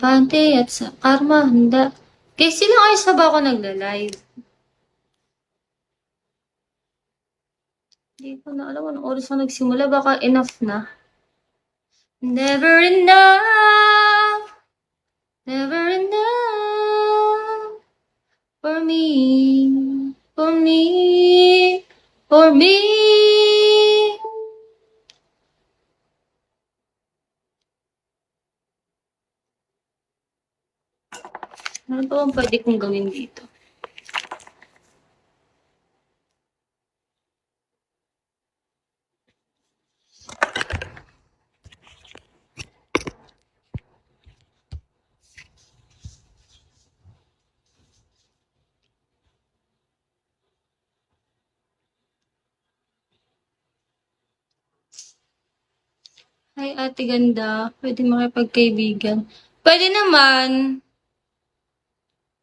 Pante at sa karma, handa. Guys, silang ayos na ba ako nagla-live? Hindi ko na alam anong oras ako nagsimula. Baka enough na. Never enough. Never enough. For me. For me. For me. Ano ba ang pwede kong gawin dito? Hi, ate ganda. Pwede makipagkaibigan. Pwede naman.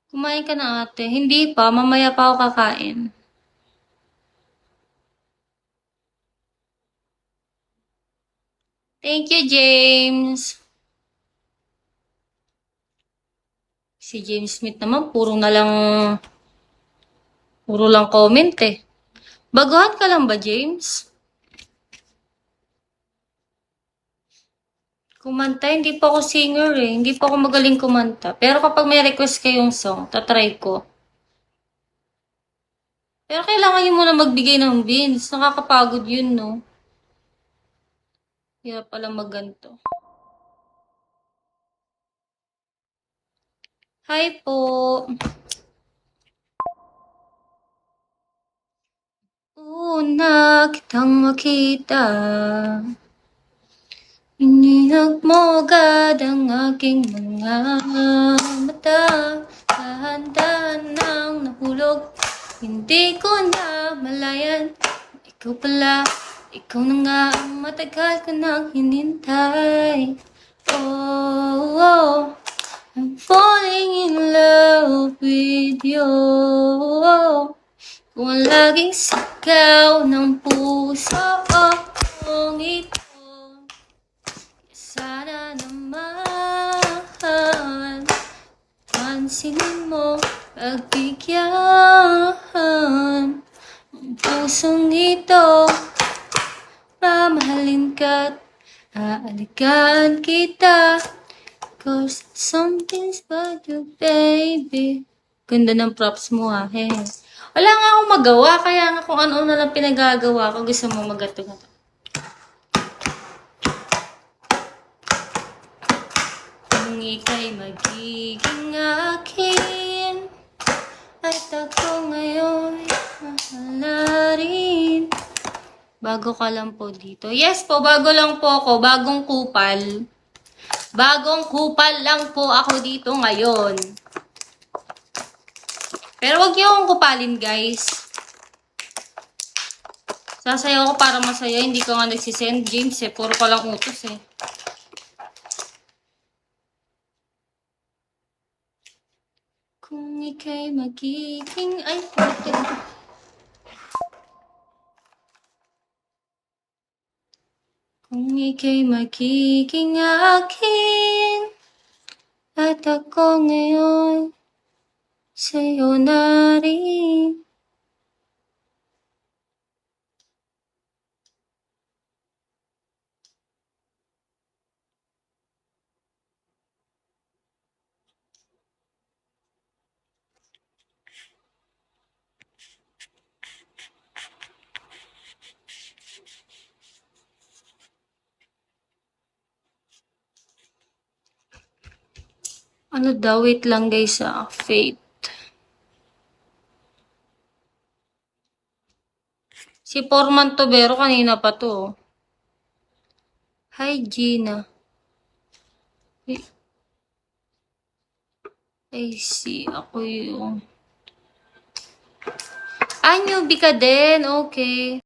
Kumain ka na ate. Hindi pa. Mamaya pa ako kakain. Thank you, James. Si James Smith naman, puro lang comment eh. Baguhan ka lang ba, James? Kumanta, hindi pa ako singer eh. Hindi pa ako magaling kumanta. Pero kapag may request kayong song, tatry ko. Pero kailangan yun muna magbigay ng beans. Nakakapagod yun, no? Hirap pala magganto. Hi po. Una kitang makita. Inihag mo agad ang aking mga mata. Dahan-dahan nang nahulog. Hindi ko na malayan. Ikaw pala, ikaw na nga ang matagal ko nang hinintay. Oh, oh, I'm falling in love with you. Kung ang laging sigaw ng puso kong ito. Sana naman pansinin mo, pagbigyan ang pusong ito. Mamahalin ka't aaligaan kita. Cause something's about you, baby. Ganda ng props mo ah, he. Wala nga akong magawa, kaya nga kung ano na lang pinagagawa ko, gusto mo magato-gato. Kung ika'y magiging akin, at ako ngayon mahal na rin. Bago ka lang po dito. Yes po, bago lang po ako. Bagong kupal. Bagong kupal lang po ako dito ngayon. Pero wag niyo akong kupalin, guys. Sasayaw ako para masaya. Hindi ko nga nagsisend, James eh. Puro ka lang utos eh. Kung ika'y magiging... Ay, pwede. Kung ika'y magiging akin, at ako ngayon sa'yo na rin. Ano daw, wait lang guys Faith. Si Forman Tobero kanina pa to. Hi Gina. I see, ako yung... Ah, newbie ka din, okay.